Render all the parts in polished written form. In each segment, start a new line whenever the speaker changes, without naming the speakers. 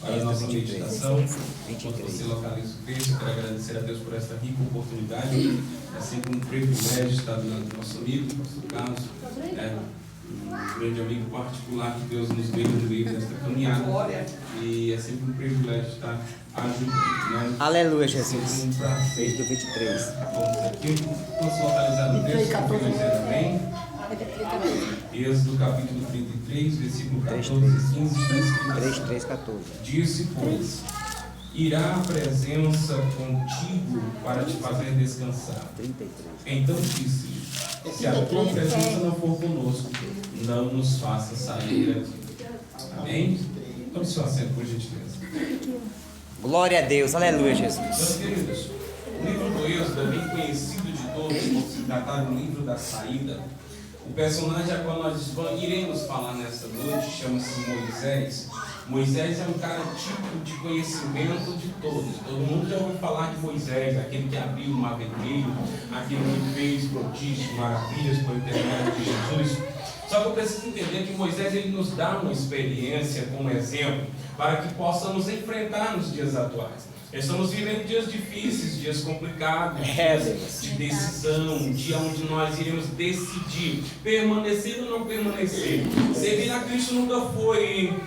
para a nossa meditação. Enquanto você localiza o texto, eu quero agradecer a Deus por esta rica oportunidade. É sempre um privilégio estar do lado do nosso amigo, pastor Carlos, um grande amigo particular que Deus nos deu no meio desta caminhada. E é sempre um privilégio estar ajudando, né?
Aleluia, Jesus.
Um prazer.
Desde do 23.
Vamos aqui, posso localizar o texto, confio dizer amém. Êxodo capítulo 33, versículo 14 e 15, está escrito assim:
3, 14.
Disse, pois, irá a presença contigo para te fazer descansar.
33.
Então disse, se a tua presença não for conosco, não nos faça sair daqui. Amém? Tome seu assento, por gentileza.
Glória a Deus, aleluia, Jesus.
Meus queridos, o livro do Êxodo é bem conhecido de todos por se tratar do livro da saída. O personagem a qual nós iremos falar nesta noite chama-se Moisés. Moisés é um cara tipo de conhecimento de todos. Todo mundo já ouviu falar de Moisés, aquele que abriu o mar vermelho, aquele que fez prodígios, maravilhas por intermédio de Jesus. Só que eu preciso entender que Moisés ele nos dá uma experiência como exemplo para que possamos enfrentar nos dias atuais. Estamos vivendo dias difíceis, dias complicados, dias de decisão, um dia onde nós iremos decidir permanecer ou não permanecer. Servir a Cristo nunca foi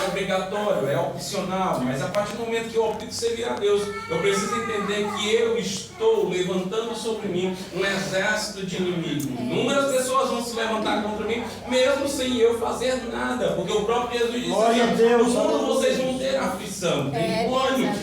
obrigatório, é opcional, mas a partir do momento que eu opto servir a Deus, eu preciso entender que eu estou levantando sobre mim um exército de inimigos. Inúmeras pessoas vão se levantar contra mim, mesmo sem eu fazer nada, porque o próprio Jesus disse assim: no mundo vocês vão ter aflição,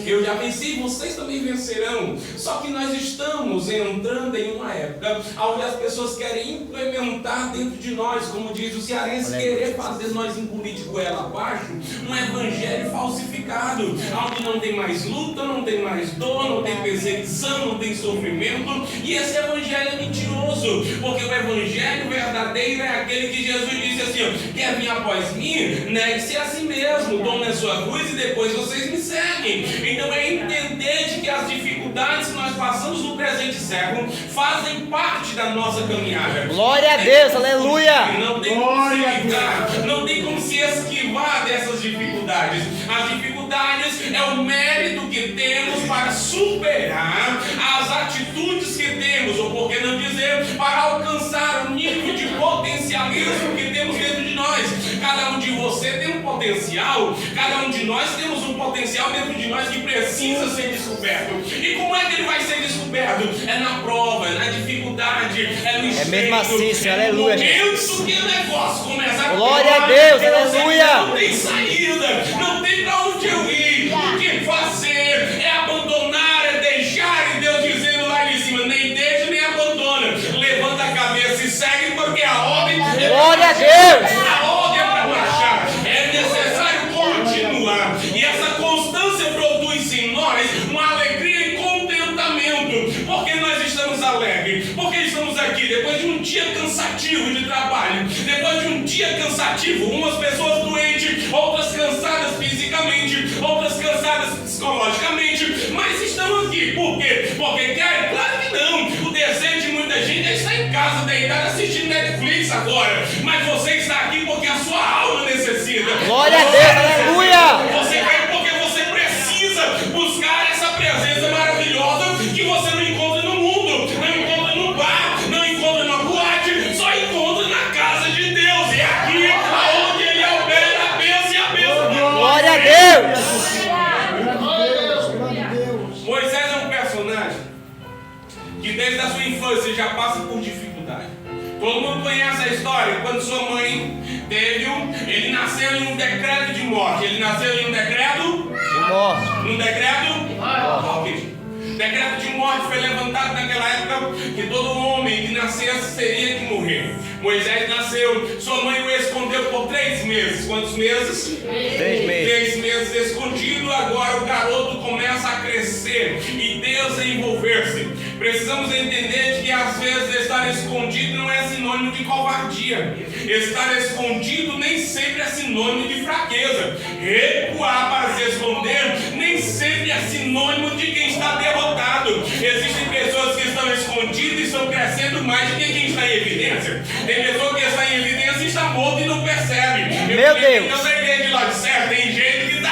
eu já venci, vocês também vencerão. Só que nós estamos entrando em uma época onde as pessoas querem implementar dentro de nós, como diz o cearense, querer fazer nós engolir de goela abaixo um evangelho falsificado, onde não tem mais luta, não tem mais dor, não tem perseguição, não tem sofrimento. E esse evangelho é mentiroso, porque o evangelho verdadeiro é aquele que Jesus disse assim: quer vir após mim, negue-se a si mesmo, tome a sua cruz e depois vocês me seguem. Então é entender de que as dificuldades que nós passamos no presente século fazem parte da nossa caminhada.
Glória a Deus, aleluia.
Não tem como se evitar, não tem como se esquivar dessas dificuldades. As dificuldades é o mérito que temos para superar as atitudes que temos, ou por que não dizer, para alcançar o nível de potencialismo que temos dentro de nós. Cada um de você tem um potencial, cada um de nós temos um potencial dentro de nós que precisa ser descoberto. E como é que ele vai ser descoberto? É na prova, é na dificuldade, é no estreito,
mesmo assim, Senhor, aleluia.
No momento que o negócio começa a
glória a Deus, aleluia.
Não tem saída, não tem para onde eu ir. O que fazer é abandonar, é deixar, e Deus dizendo lá de cima: nem deixa nem abandona, levanta a cabeça e segue, porque a ordem é
glória a Deus.
A ordem é para marchar, é necessário continuar. E essa constância produz em nós uma alegria e contentamento. Por que nós estamos alegres? Porque estamos aqui depois de um dia cansativo de trabalho, depois de um dia cansativo, umas pessoas doentes, outras cansadas fisicamente, outras cansadas psicologicamente, mas estão aqui. Por quê? Porque quer? Claro que não. O desejo de muita gente é estar em casa deitado assistindo Netflix agora, mas você está aqui porque a sua alma necessita.
Glória a Deus, aleluia.
Você vem porque você precisa buscar essa presença maravilhosa que você não encontra no mundo, não encontra no bar, não encontra na boate, só encontra na casa de Deus. E aqui aonde Ele opera a bênção e a bênção.
Glória a Deus.
Moisés é um personagem que desde a sua infância já passa por dificuldade. Todo mundo conhece a história. Quando sua mãe ele nasceu em um decreto de morte. Ele nasceu em um decreto de morte. Um decreto de morte. Decreto de morte foi levantado naquela época que todo homem que nascesse teria que morrer. Moisés nasceu, sua mãe o escondeu por 3 meses. Quantos meses?
3 meses.
3 meses escondido. Agora o garoto começa a crescer e desenvolver-se. Precisamos entender de que às vezes estar escondido não é sinônimo de covardia. Estar escondido nem sempre é sinônimo de fraqueza. Recuar para se esconder nem sempre é sinônimo de quem está derrotado. Existem pessoas que estão escondidas e estão crescendo mais do que quem está em evidência. Tem pessoa que está em evidência e está morto e não percebe.
Meu Deus!
Eu sei que é de lado certo, tem gente que está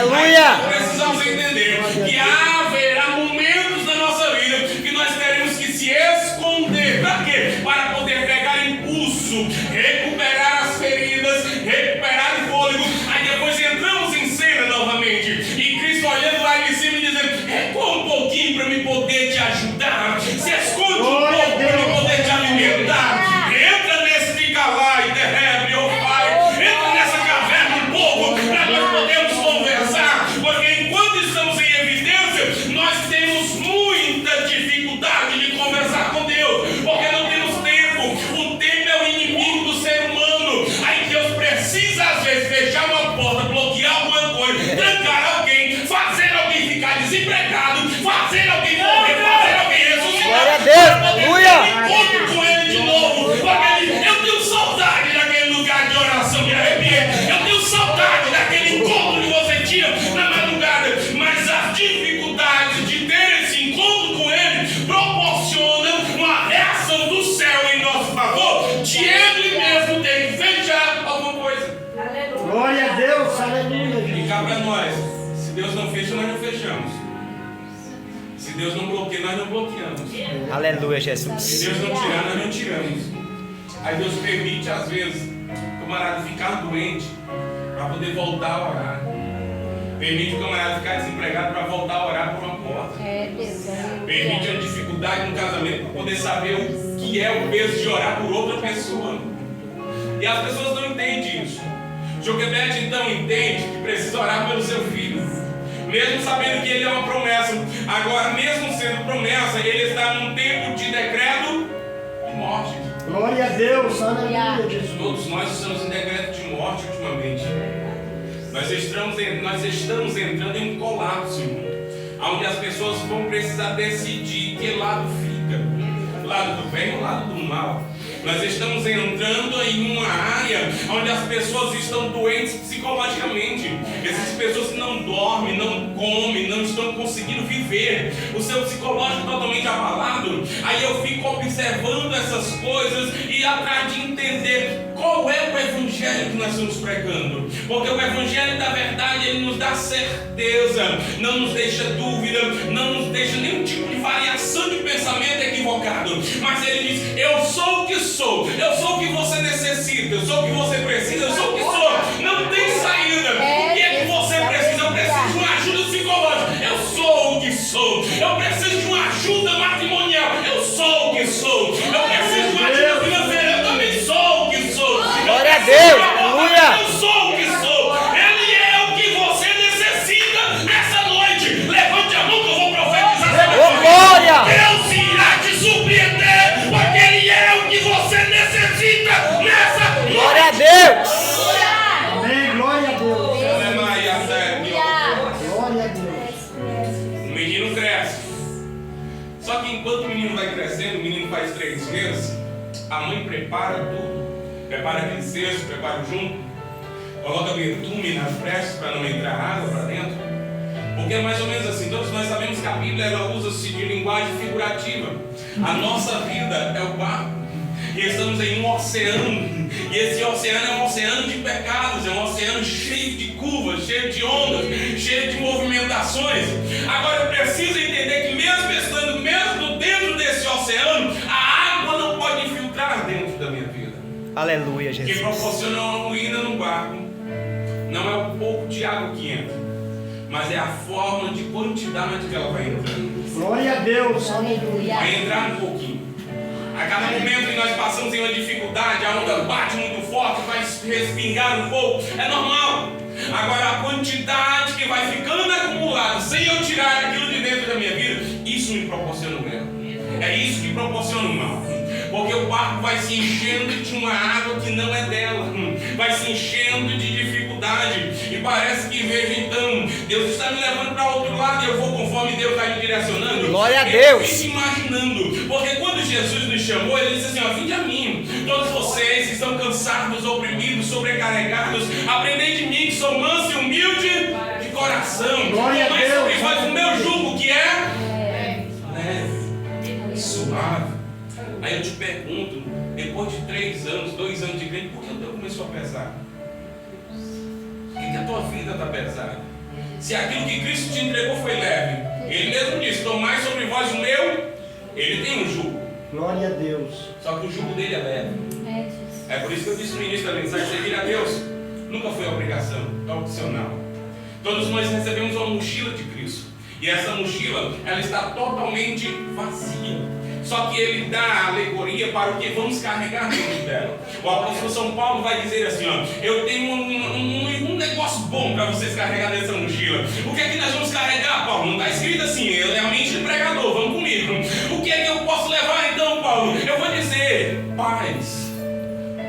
Aleluia.
Precisamos entender que haverá momentos na nossa vida que nós teremos que se esconder. Para quê? Para poder pegar impulso, recuperar as feridas, recuperar o fôlego. Aí depois entramos em cena novamente. E Cristo olhando lá de cima e dizendo: recua um pouquinho para me poder te ajudar. Se esconde um pouco para me poder te alimentar. Entra nesse fica lá e derrebe, ou pai. Entra nessa caverna um pouco para nós podermos conversar. Porque enquanto estamos em evidência, nós temos muita dificuldade de conversar com Deus. Porque não temos tempo. O tempo é o inimigo do ser humano. Aí Deus precisa às vezes fechar uma porta, bloquear alguma coisa, trancar alguém, fazer alguém ficar desempregado, fazer alguém morrer, fazer alguém ressuscitar.
Glória a Deus, aleluia.
Encontro com ele de novo. Porque eu tenho saudade daquele lugar de oração, me arrepiei. Eu tenho saudade daquele encontro que você tinha na madrugada. Mas as dificuldades de ter esse encontro com ele proporcionam uma reação do céu em nosso favor, de ele mesmo ter que fechar alguma coisa.
Glória a Deus, aleluia.
E cá para nós, se Deus não fecha, nós não fechamos. Se Deus não bloqueia, nós não bloqueamos.
Aleluia,
Se
Jesus.
Deus não tirar, nós não tiramos. Aí Deus permite, às vezes, o camarada ficar doente para poder voltar a orar. Permite o camarada ficar desempregado para voltar a orar por uma porta. Permite a dificuldade no casamento para poder saber o que é o peso de orar por outra pessoa. E as pessoas não entendem isso. Joquebede então entende que precisa orar pelo seu filho, mesmo sabendo que ele é uma promessa. Agora, mesmo sendo promessa, ele está num tempo de decreto de morte.
Glória a Deus, aleluia, Jesus.
Todos nós estamos em decreto de morte ultimamente. Nós estamos entrando em um colapso, onde as pessoas vão precisar decidir que lado fica, o lado do bem ou o lado do mal. Nós estamos entrando em uma área onde as pessoas estão doentes psicologicamente. Essas pessoas que não dormem, não comem, não estão conseguindo viver. O seu psicológico totalmente abalado. Aí eu fico observando essas coisas e atrás de entender qual é o evangelho que nós estamos pregando. Porque o evangelho da verdade, ele nos dá certeza, não nos deixa dúvida, não nos deixa nenhum tipo de variação de pensamento equivocado. Mas ele diz: eu sou o que sou, eu sou o que você necessita, eu sou o que você precisa, eu sou o que sou. Não tem saída. O que é que você precisa? Eu preciso de uma ajuda psicológica. Eu sou o que sou. Eu preciso de uma ajuda matrimonial. Eu sou o que sou. Eu preciso de uma ajuda financeira. Eu também sou o que sou.
Glória a Deus, aleluia.
Eu sou o que sou. Ele é o que você necessita nessa noite. Levante a mão que eu vou profetizar.
Ô, glória.
Deus irá te surpreender, porque Ele é o que você necessita nessa noite.
Glória a Deus.
Amém, glória a Deus. Glória a Deus.
O menino cresce. Só que enquanto o menino vai crescendo, o menino faz 3 meses, a mãe prepara tudo. Prepara aquele cesto, prepara o junco, coloca betume nas frestas para não entrar água para dentro. Porque é mais ou menos assim. Todos nós sabemos que a Bíblia ela usa-se de linguagem figurativa. A nossa vida é o barco. E estamos em um oceano. E esse oceano é um oceano de pecados. É um oceano cheio de curvas, cheio de ondas, cheio de movimentações. Agora eu preciso entender que mesmo dentro desse oceano, a água não pode infiltrar dentro da minha vida.
Aleluia,
O que
Jesus.
proporciona uma ruína no barco não é o pouco de água que entra, mas é a forma de quantidade que ela vai entrando.
Glória a Deus, aleluia.
Vai entrar um pouquinho. A cada momento que nós passamos em uma dificuldade, a onda bate muito forte, vai respingar um pouco, é normal. Agora a quantidade que vai ficando acumulada, sem eu tirar aquilo de dentro da minha vida, isso me proporciona o erro. É isso que proporciona o mal. Porque o barco vai se enchendo de uma água que não é dela, vai se enchendo de dificuldade, e parece que veja então, Deus está me levando para outro lado, e eu vou conforme Deus está me direcionando.
Glória a
Eu
Deus.
fico imaginando, porque quando Jesus nos chamou, Ele disse assim: ó, vinde a mim, todos vocês que estão cansados, oprimidos, sobrecarregados, aprendei de mim que sou manso e humilde de coração.
Glória a
Mas
Deus.
sobre faz o meu jugo, que é leve, suave. Aí eu te pergunto, depois de 3 anos, 2 anos de igreja, por que o teu começou a pesar? Por que a tua vida está pesada? Se aquilo que Cristo te entregou foi leve, Ele mesmo disse: tomai sobre vós o meu. Ele tem um jugo.
Glória a Deus.
Só que o jugo dele é leve. É por isso que eu disse no início da mensagem: servir a Deus nunca foi obrigação, é opcional. Todos nós recebemos uma mochila de Cristo. E essa mochila, ela está totalmente vazia. Só que ele dá a alegoria para o que vamos carregar dentro dela. O apóstolo São Paulo vai dizer assim: ó, eu tenho um negócio bom para vocês carregar nessa mochila. O que é que nós vamos carregar, Paulo? Não está escrito assim, ele é a mente do pregador, vamos comigo. O que é que eu posso levar então, Paulo? Eu vou dizer: paz,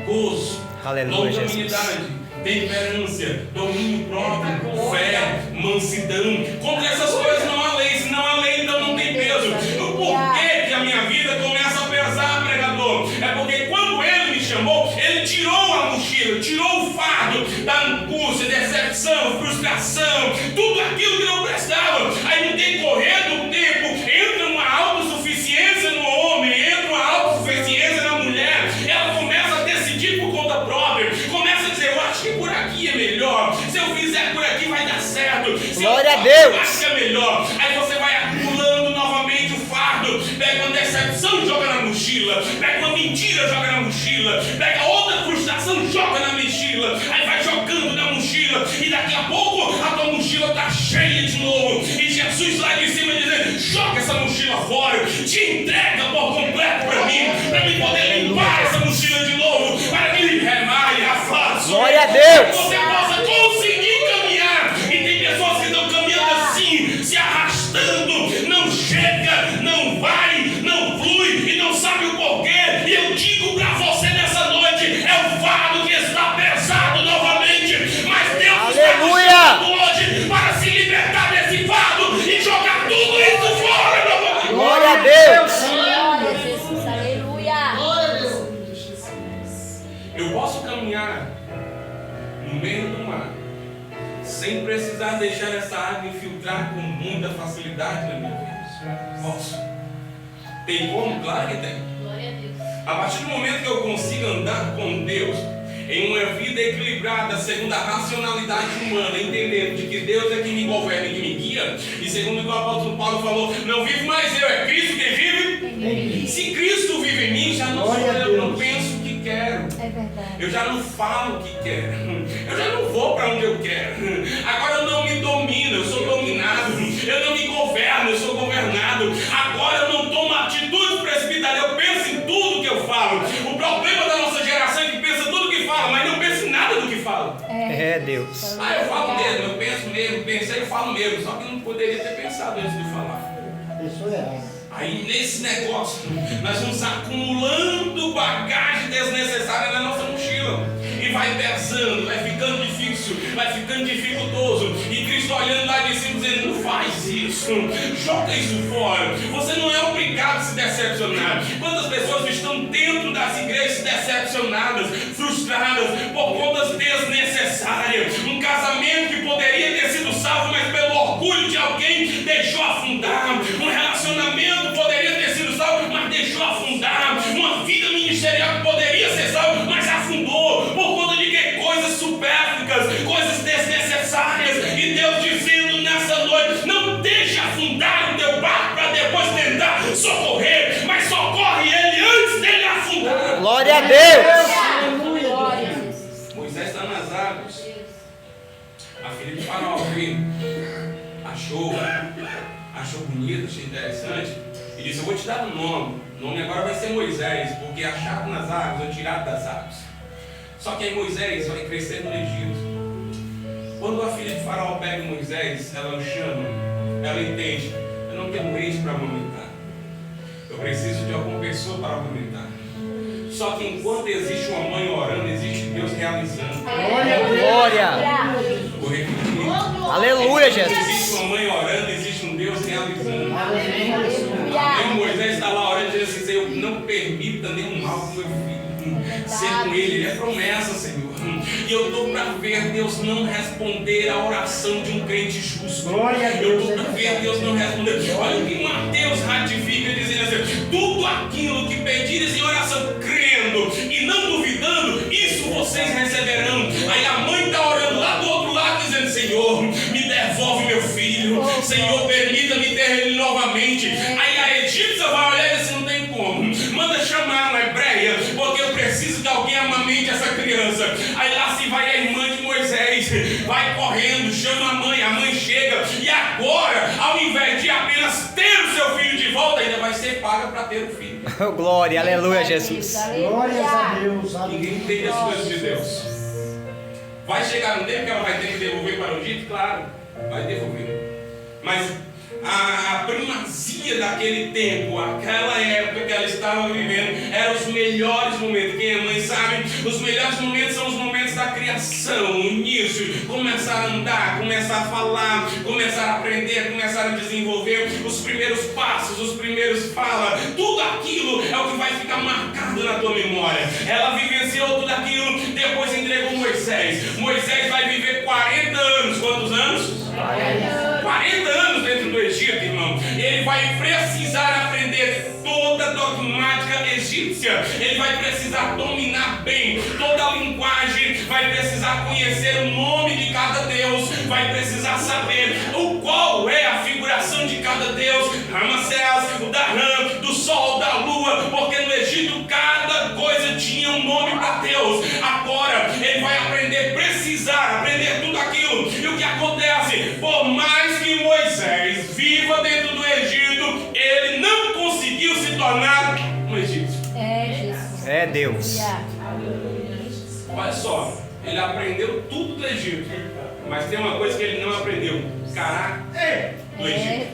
gozo, longanimidade, temperância, domínio próprio, fé, mansidão. Contra essas coisas não há lei, senão a lei então não tem peso. Por que a minha vida começa a pesar, pregador? É porque quando Ele me chamou, Ele tirou a mochila, tirou o fardo da angústia, decepção, frustração, tudo aquilo que não prestava. Aí no decorrer do tempo, entra uma autossuficiência no homem, entra uma autossuficiência na mulher. Ela começa a decidir por conta própria, começa a dizer: eu acho que por aqui é melhor, se eu fizer por aqui vai dar certo,
glória a Deus,
eu acho que é melhor. Aí você vai acumulando novamente o fardo, pega uma decepção, joga na mochila, pega uma mentira, joga na mochila, pega outra frustração, joga na mochila, aí vai jogando na mochila, e daqui a pouco a tua mochila está cheia de novo, e Jesus lá de cima dizendo: joga essa mochila fora, te entrega por completo para mim poder limpar essa mochila de novo, para que remar e afastar,
glória a Deus,
você possa conseguir caminhar. E tem pessoas que estão caminhando assim, se arrastando, não chega, não vai, não flui e não sabe o porquê. E eu digo para você nessa noite: é o fardo que está pesado novamente, mas Deus está te chamando hoje para se libertar desse fardo e jogar tudo isso fora novamente.
glória a Deus.
Glória a Jesus. Aleluia. Glória a Deus.
Eu posso caminhar no meio do mar sem precisar deixar essa água infiltrar com muita facilidade na minha vida. Posso. Tem como? Claro que tem.
Glória a Deus.
A partir do momento que eu consigo andar com Deus em uma vida equilibrada segundo a racionalidade humana, entendendo de que Deus é quem me governa e que me guia, e segundo o que o apóstolo Paulo falou: não vivo mais eu, é Cristo quem vive. Se Cristo vive em mim, já não sou eu, não penso o que quero.
É verdade.
Eu já não falo o que quero. Eu já não vou para onde eu quero. Agora eu não me domino, eu sou dominado. Eu não me governo, eu sou governado. Agora eu não tomo atitudes precipitadas, eu penso em tudo que eu falo. O problema da nossa geração é que pensa tudo que fala, mas não pensa em nada do que fala.
É Deus.
Ah, eu falo mesmo, eu penso mesmo, pensei, eu falo mesmo. Só que não poderia ter pensado antes de falar.
Pessoa errada.
Aí nesse negócio, nós vamos acumulando bagagem desnecessária na nossa mochila. E vai pesando, vai ficando difícil, vai ficando dificultoso. E Cristo olhando lá de cima dizendo: não faz isso, joga isso fora. Você não é obrigado a se decepcionar. Quantas pessoas estão dentro das igrejas decepcionadas, frustradas por contas desnecessárias? Um casamento que poderia ter sido salvo, mas pelo orgulho de alguém deixou afundar. Um relacionamento poderia ter sido salvo, mas deixou afundar. Uma vida ministerial que poderia ser salva, mas afundou. Por conta de que? Coisas supérfluas, coisas desnecessárias. E Deus dizendo nessa noite: não deixe afundar o teu barco para depois tentar socorrer, mas socorre ele antes dele afundar.
Glória a Deus.
Glória a Jesus.
Moisés está nas águas. A filha de Faraó veio, achou bonito, achou interessante, e disse: eu vou te dar um nome. O nome agora vai ser Moisés, porque achado nas águas, ou tirado das águas. Só que aí Moisés vai crescer no Egito. Quando a filha de Faraó pega Moisés, ela o chama, ela entende: eu não tenho leite para amamentar, eu preciso de alguma pessoa para amamentar. Só que enquanto existe uma mãe orando, existe Deus realizando.
Glória.
Vou repetir.
Aleluia, Jesus.
Existe uma mãe orando, existe um Deus realizando. Aí Moisés está lá orando, dizendo assim: Senhor, não permita nenhum mal com meu filho. Ser com ele é promessa, Senhor. E eu estou para ver Deus não responder a oração de um crente justo.
Glória a
Eu
Deus.
estou para ver Deus não responder. Olha o que Mateus ratifica, dizendo assim: tudo aquilo que pedires em oração, crendo e não duvidando, isso vocês receberão. Aí a mãe está orando lá do outro lado, dizendo: Senhor, me devolve Senhor, permita-me ter ele novamente. Aí a egípcia vai olhar e diz assim, não tem como. Manda chamar uma hebreia, porque eu preciso que alguém amamente essa criança. Aí lá se vai a irmã de Moisés, vai correndo, chama a mãe chega, e agora, ao invés de apenas ter o seu filho de volta, ainda vai ser paga para ter o filho.
Glória, aleluia, Jesus.
Glórias a Deus.
Ninguém entende as coisas de Deus. Vai chegar um tempo que ela vai ter que devolver para o Egito? Claro, vai devolver. Mas a primazia daquele tempo, aquela época que ela estava vivendo, eram os melhores momentos. Quem é mãe sabe, os melhores momentos são os momentos da criação, o início, começar a andar, começar a falar, começar a aprender, começar a desenvolver os primeiros passos, os primeiros falas, tudo aquilo é o que vai ficar marcado na tua memória. Ela vivenciou tudo aquilo, depois entregou Moisés. Moisés vai viver 40 anos, quantos anos? 40 anos dentro do Egito, irmão. Ele vai precisar aprender toda a dogmática egípcia. Ele vai precisar dominar bem toda a linguagem. Vai precisar conhecer o nome de cada Deus. Vai precisar saber qual é a figuração de cada Deus. Ramsés, o da Ram, do sol, da lua. Porque no Egito cada coisa tinha um nome para Deus. Agora ele vai precisar aprender tudo aquilo. E o que acontece? Por mais que Moisés viva dentro do Egito, ele não conseguiu se tornar um egípcio.
Jesus.
É Deus.
Olha só, ele aprendeu tudo do Egito, mas tem uma coisa que ele não aprendeu: caráter do Egito.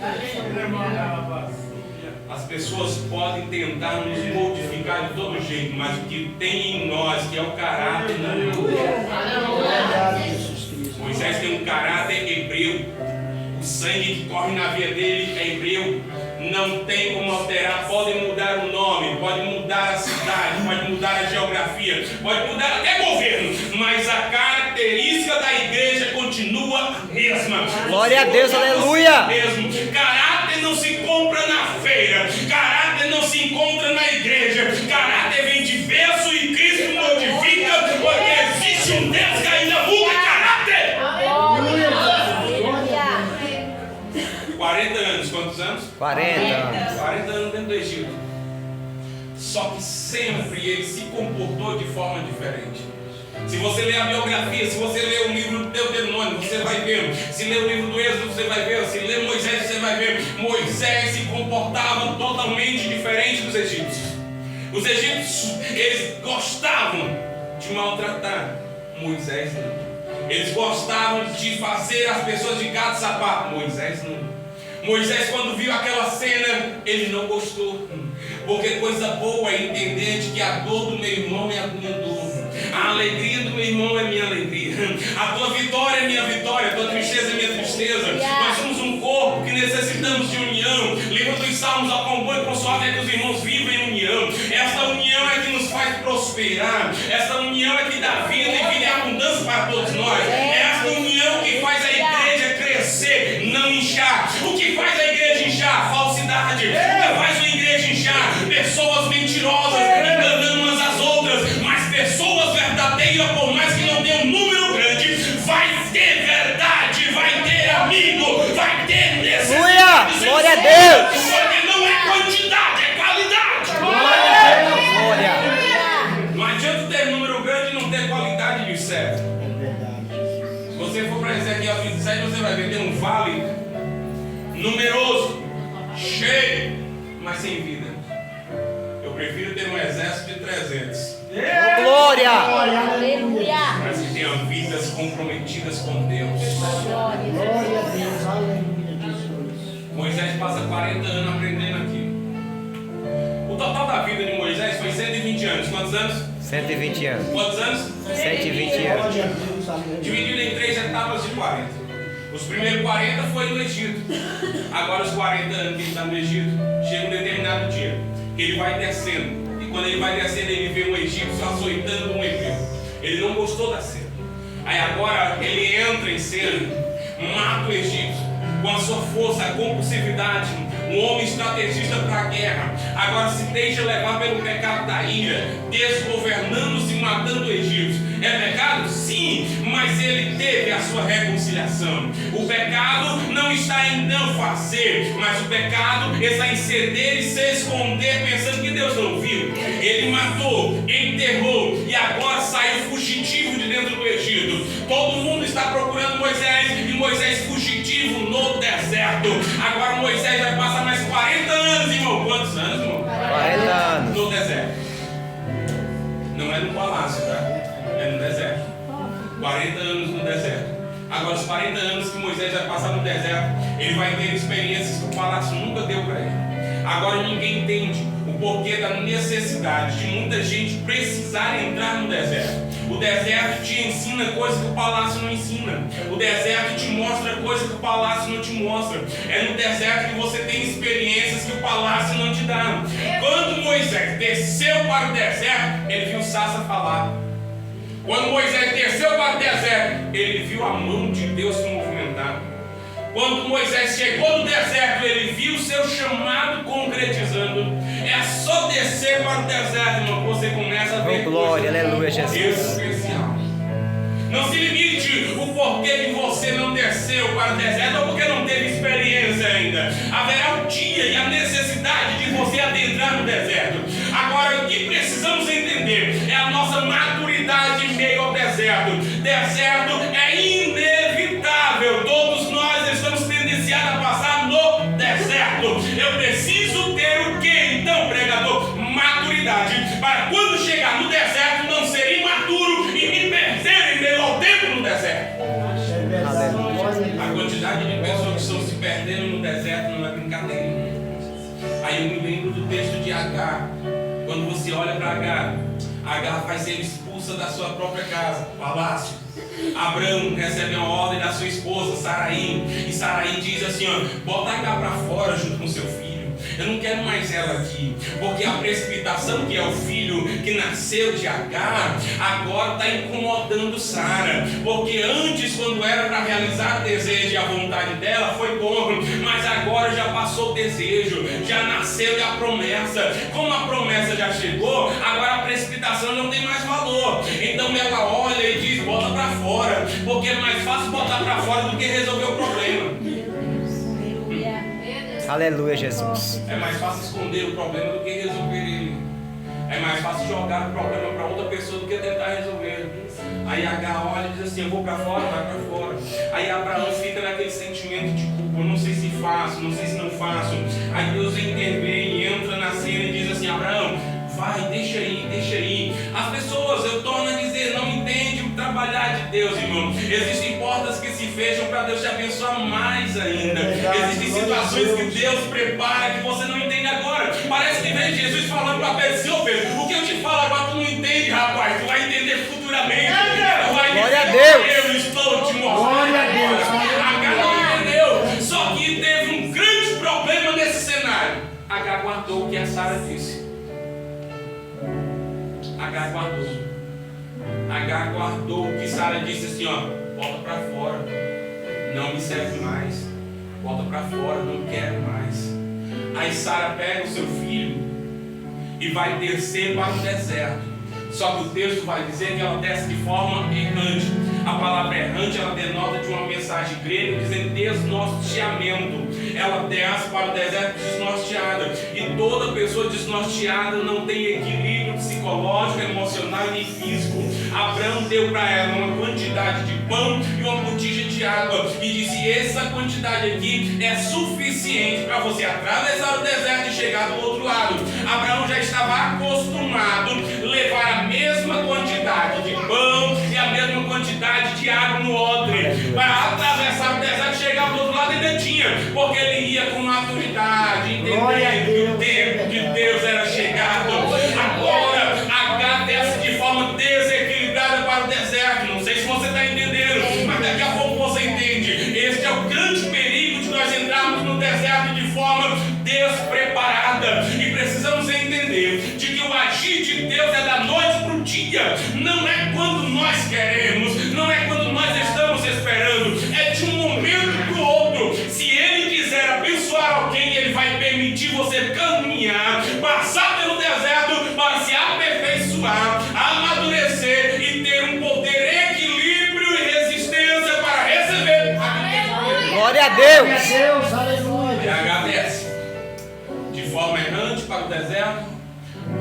As pessoas podem tentar nos modificar de todo jeito, mas o que tem em nós, que é o caráter, não é. Moisés tem um caráter hebreu. O sangue que corre na veia dele é hebreu. Não tem como alterar. Podem mudar o nome, pode mudar a cidade, pode mudar a geografia, pode mudar até governo, mas a característica da igreja continua a mesma.
Glória a Deus, aleluia.
Mesmo. Caráter não se compra na feira, caráter não se encontra na igreja. Caráter vem de berço e Cristo modifica, porque existe um Deus que ainda muda caráter. 40 anos, quantos anos?
40 anos.
40 anos dentro do Egito. Só que sempre ele se comportou de forma diferente. Se você ler a biografia, se você ler o livro do Deuteronômio, você vai ver. Se ler o livro do Êxodo, você vai ver. Se ler Moisés, você vai ver. Moisés se comportava totalmente diferente dos egípcios. Os egípcios, eles gostavam de maltratar. Moisés não. Eles gostavam de fazer as pessoas de gato sapato. Moisés não. Moisés, quando viu aquela cena, ele não gostou. Porque coisa boa é entender de que a dor do meu irmão é a minha dor. A alegria do meu irmão é minha alegria. A tua vitória é minha vitória. A tua tristeza é minha tristeza. Nós somos um corpo que necessitamos de união. Livro dos Salmos, ao quão bom e consolável é que os irmãos vivem em união. Esta união é que nos faz prosperar. Esta união é que dá vida e vida e abundância para todos nós. Esta união que faz a igreja crescer, não inchar. O que faz a igreja inchar? Falsidade. O que faz a igreja inchar? Pessoas mentirosas, enganando umas às outras. Mas pessoas verdadeiras, por mais que não tenha um número grande, vai ter verdade, vai ter amigo, vai ter necessidade.
Glória a Deus.
Porque não é quantidade, é qualidade.
Glória.
Não adianta ter número grande e não ter qualidade de certo. Se você for para Ezequiel 27, você vai ver, tem um vale numeroso, cheio, mas sem vida. Eu prefiro ter um exército de 300.
Glória.
Aleluia.
Mas que tenham vidas comprometidas com Deus.
Glória a Deus. Aleluia, Jesus.
Moisés passa 40 anos aprendendo aquilo. O total da vida de Moisés foi 120 anos. Quantos anos?
120 anos.
Quantos anos?
120 anos.
Glória a Deus. Aleluia.
Dividido em 3 etapas de 40. Os primeiros 40 foi no Egito. Agora os 40 anos que ele está no Egito, chega um determinado dia que ele vai descendo. E quando ele vai descendo, ele vê um egípcio açoitando um hebreu. Ele não gostou da cena. Aí agora ele entra em cena, mata o egípcio com a sua força, a compulsividade, um homem estrategista para a guerra. Agora se deixa levar pelo pecado da ira, desgovernando-se e matando egípcios. É pecado? Sim, mas ele teve a sua reconciliação. O pecado não está em não fazer, mas o pecado está em ceder e se esconder pensando que Deus não viu. Ele matou, enterrou e agora saiu fugitivo de dentro do Egito. Todo mundo está procurando Moisés e Moisés fugitivo no deserto. Agora Moisés vai passar mais 40 anos, irmão. Quantos anos, irmão?
40 anos.
No deserto. Não é no palácio, tá? É no deserto. 40 anos no deserto. Agora os 40 anos que Moisés vai passar no deserto, ele vai ter experiências que o palácio nunca deu para ele. Agora ninguém entende o porquê da necessidade de muita gente precisar entrar no deserto. O deserto te ensina coisas que o palácio não ensina. O deserto te mostra coisas que o palácio não te mostra. É no deserto que você tem experiências que o palácio não te dá. Quando Moisés desceu para o deserto, ele viu sarça falar. Quando Moisés desceu para o deserto, ele viu a mão de Deus se movimentar. Quando Moisés chegou no deserto, ele viu o seu chamado concretizando. É só descer para o deserto, irmão, que você começa a ver.
Oh, glória, aleluia, Jesus.
Especial. Não se limite o porquê que você não desceu para o deserto ou porque não teve experiência ainda. Haverá um dia e a necessidade de você adentrar no deserto. Agora, o que precisamos entender é a nossa maturidade em meio ao deserto. Deserto é inevitável. Todos nós estamos tendenciados a passar no deserto. Eu preciso ter o que então, pregador? Maturidade. Para quando chegar no deserto não ser imaturo e me perder em meio ao tempo no deserto. A quantidade de pessoas que estão se perdendo no deserto não é brincadeira. Aí eu me lembro do texto de Agar. Quando você olha para Agar, Agar vai ser expulsa da sua própria casa, palácio. Abraão recebe uma ordem da sua esposa, Saraí. E Saraí diz assim, ó, bota Agar para fora junto com seu filho. Eu não quero mais ela aqui, porque a precipitação que é o filho que nasceu de Agar, agora está incomodando Sara. Porque antes, quando era para realizar o desejo e a vontade dela, foi bom, mas agora já passou o desejo, já nasceu e a promessa. Como a promessa já chegou, agora a precipitação não tem mais valor. Então ela olha e diz, bota para fora, porque é mais fácil botar para fora do que resolver o problema.
Aleluia, Jesus.
É mais fácil esconder o problema do que resolver ele. É mais fácil jogar o problema para outra pessoa do que tentar resolver. Aí Agar olha e diz assim, eu vou para fora, vai para fora. Aí Abraão fica naquele sentimento de culpa, não sei se faço, não sei se não faço. Aí Deus intervém, entra na cena e diz assim, Abraão, vai, deixa aí. As pessoas, eu torno a dizer, não entendem o trabalhar de Deus, irmão. Existem portas que se fecham para Deus te abençoar mais ainda. Existem situações que Deus prepara que você não entende agora. Parece que vem Jesus falando para Pedro, Senhor Pedro, o que eu te falo agora tu não entende, rapaz. Tu vai entender futuramente. Tu vai dizer,
glória a Deus.
eu estou te mostrando.
Glória a Deus.
Agar não entendeu. Só que teve um grande problema nesse cenário. Agar guardou o que a Sara disse. Agar guardou o que Sara disse assim, ó, volta para fora, não me serve mais, volta para fora, não quero mais. Aí Sara pega o seu filho e vai descer para o deserto. Só que o texto vai dizer que ela desce de forma errante. A palavra errante, ela denota de uma mensagem grega dizendo desnorteamento. Ela desce para o deserto desnorteada. E toda pessoa desnorteada não tem equilíbrio psicológico, emocional e nem físico. Abraão deu para ela uma quantidade de pão e uma botija de água. E disse, essa quantidade aqui é suficiente para você atravessar o deserto e chegar do outro lado. Abraão já estava acostumado a levar a mesma quantidade de pão e a mesma quantidade de água no odre. Para atravessar o deserto e chegar do outro lado ainda tinha, porque ele ia com maturidade, entendendo que o tempo de Deus era chegado. Agora, Agar desce de forma desequilibrada para o deserto. Não sei se você está entendendo, mas daqui a pouco você entende. Este é o grande perigo de nós entrarmos no deserto de forma despreparada. E precisamos entender de que o agir de Deus é da noite para o dia. Não é quando nós queremos, não é quando nós estamos esperando. É de um momento para o outro. Se Ele quiser abençoar alguém, Ele vai
Glória a
Glória a
Deus.
Deus, aleluia.
E agradece. De forma errante para o deserto.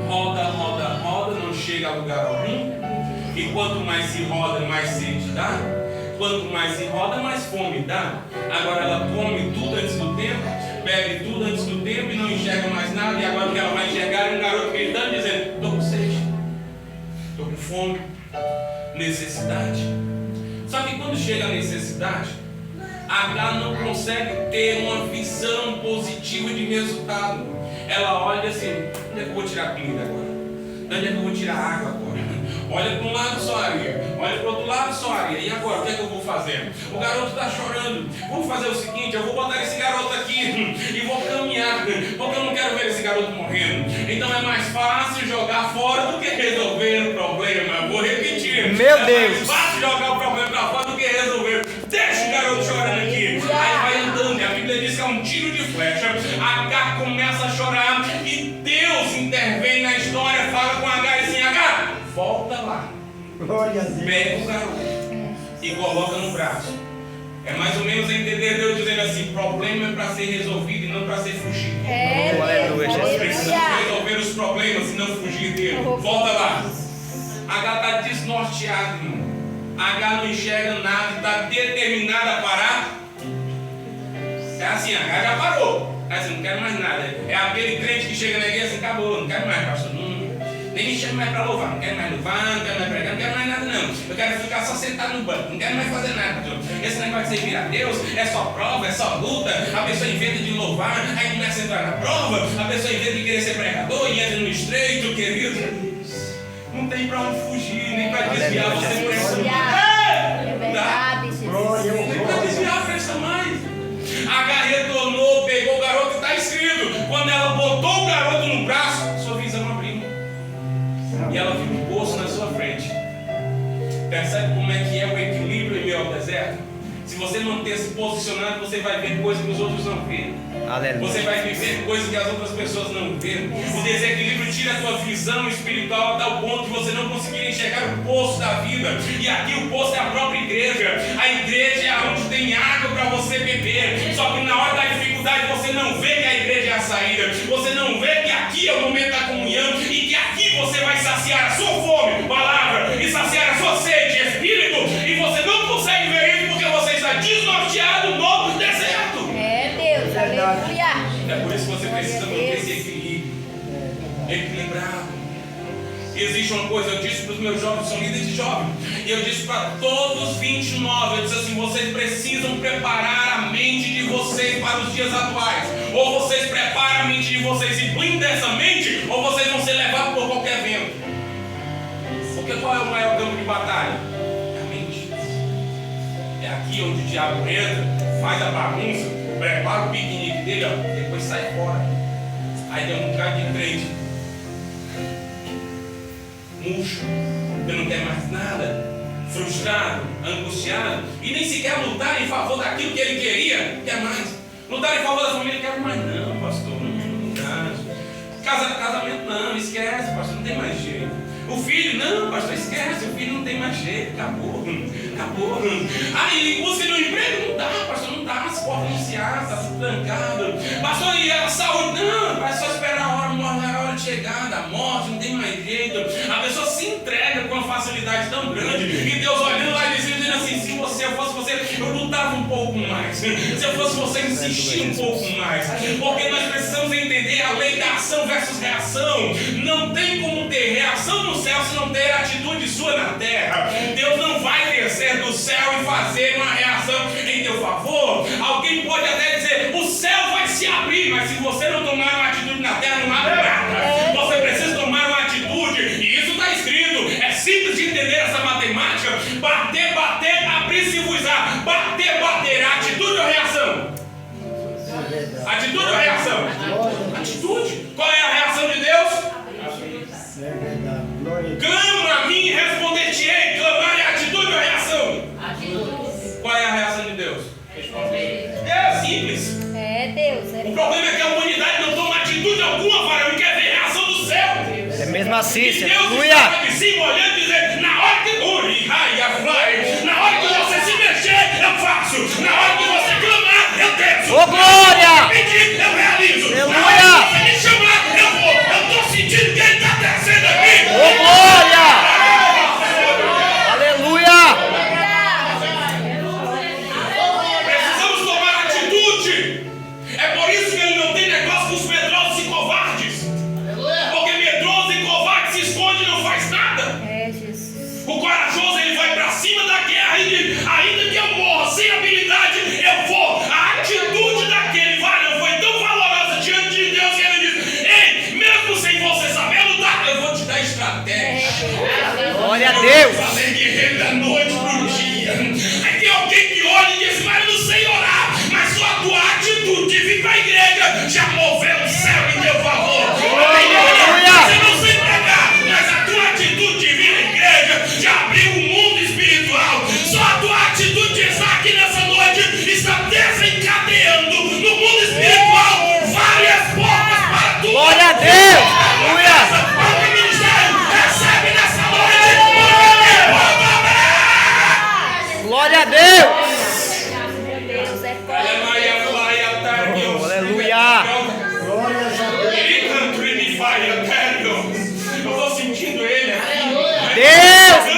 Roda, roda, roda, não chega a lugar algum. E quanto mais se roda, mais sede dá. Quanto mais se roda, mais fome dá. Agora ela come tudo antes do tempo, bebe tudo antes do tempo e não enxerga mais nada. E agora o que ela vai enxergar é um garoto gritando, dizendo: estou com sede, estou com fome, necessidade. Só que quando chega a necessidade, Agar não consegue ter uma visão positiva de resultado. Ela olha assim: onde é que eu vou tirar comida agora? De onde é que eu vou tirar água agora? Olha para um lado só areia, olha para o outro lado só areia. E agora, o que é que eu vou fazer? O garoto está chorando. Vamos fazer o seguinte: eu vou botar esse garoto aqui e vou caminhar, porque eu não quero ver esse garoto morrendo. Então é mais fácil jogar fora do que resolver o problema. Eu vou repetir:
Meu
é
Deus.
mais fácil jogar o problema para fora do que resolver. Deixa o garoto chorando aqui. Aí vai andando, e a Bíblia diz que é um tiro de flecha. Agar começa a chorar e Deus intervém na história, fala com Agar e assim: Agar, volta lá,
Glória a Deus.
pega o garoto e coloca no braço. É mais ou menos entender Deus dizendo assim: problema é para ser resolvido e não para ser fugido.
Aleluia, Jesus.
Precisamos resolver os problemas e não fugir dele. Volta lá. Agar está desnorteado, irmão. Agar não enxerga nada, está determinada a parar. É assim: Agar já parou. É assim: não quero mais nada. É aquele crente que chega na igreja assim: acabou, não quero mais, pastor. Nem me chama mais para louvar, não quero mais louvar, não quero mais pregar, não quero mais nada não. Eu quero ficar só sentado no banco, não quero mais fazer nada. Esse negócio de servir a Deus é só prova, é só luta. A pessoa inventa de louvar, aí começa a entrar na prova. A pessoa inventa de querer ser pregador e entra no estreito, querido. Não tem para onde fugir, nem para desviar você por essa
É verdade,
nem
Jesus.
para desviar por essa mais. Agar retornou, pegou o garoto e está escrito: quando ela botou o garoto no braço, sua visão abriu. E ela viu um poço na sua frente. Percebe como é que é o equilíbrio em meio ao deserto? Se você manter-se posicionado, você vai ver coisas que os outros não veem.
Aleluia.
Você vai viver coisas que as outras pessoas não veem. O desequilíbrio tira a tua visão espiritual a tal ponto de você não conseguir enxergar o poço da vida. E aqui o poço é a própria igreja. A igreja é onde tem água para você beber. Só que na hora da dificuldade você não vê que a igreja é a saída. Você não vê que aqui é o momento da comunhão e que aqui você vai saciar a sua fome, palavra, e saciar a sua sede, espírito. E você não consegue ver isso porque você está desnorteado no deserto.
É Deus, aleluia.
É por isso que você precisa manter esse equilíbrio. Equilibrado. Existe uma coisa, eu disse para os meus jovens, são líderes de jovens, e eu disse para todos os 29, eu disse assim: vocês precisam preparar a mente de vocês para os dias atuais. Ou vocês preparam a mente de vocês e blindam essa mente, ou vocês vão ser levados por qualquer vento. Porque qual é o maior campo de batalha? É a mente. É aqui onde o diabo entra, faz a bagunça, prepara o piquenique dele, ó, depois sai fora. Aí tem um bocado de crente murcho, que não quer mais nada, frustrado, angustiado, e nem sequer lutar em favor daquilo que ele queria, quer mais. Lutar em favor da família, quer mais. Não, pastor, não dá. Casamento, não, esquece, pastor, não tem mais jeito. O filho, não, pastor, esquece, o filho não tem mais jeito, acabou. Aí busca de um emprego, não dá, pastor, não dá, as portas não se abrem, está tudo trancado. Pastor, e a saúde? Não, vai só esperar a hora de chegada, a morte, não tem mais jeito. A pessoa se entrega com uma facilidade tão grande, e Deus olhando lá e dizendo assim: se você fosse você, eu lutava um pouco mais. Se eu fosse você, insistia um pouco mais. Porque nós precisamos entender a lei da ação versus reação. Não tem como ter reação no céu se não ter atitude sua na terra. Deus não vai descer do céu e fazer uma reação em teu favor. Alguém pode até dizer: o céu vai se abrir, mas se você não tomar uma atitude na terra, não abre nada. Você precisa tomar uma atitude, e isso está escrito. É simples de entender essa matemática. Bater, bater, abrir-se-vos-á. Bater, baterá. Atitude ou reação? Atitude ou reação? Atitude. Qual é a reação de Deus?
É verdade. Glória a Deus.
Clama a mim e responder-te-ei. Clamar é atitude ou reação? Qual é a reação de Deus? É simples.
É Deus.
O problema é que a humanidade não toma atitude alguma, varão, e quer ver a reação do céu.
É mesmo assim,
E Deus
aleluia.
está de cima olhando e dizendo: na hora que na hora que você se mexer, eu faço. Na hora que você clamar,
Glória a Deus.
Meu Deus, é
Aleluia, glória a Deus.
Aleluia.
Glórias a Deus.
Eu estou sentindo ele aqui.
Deus.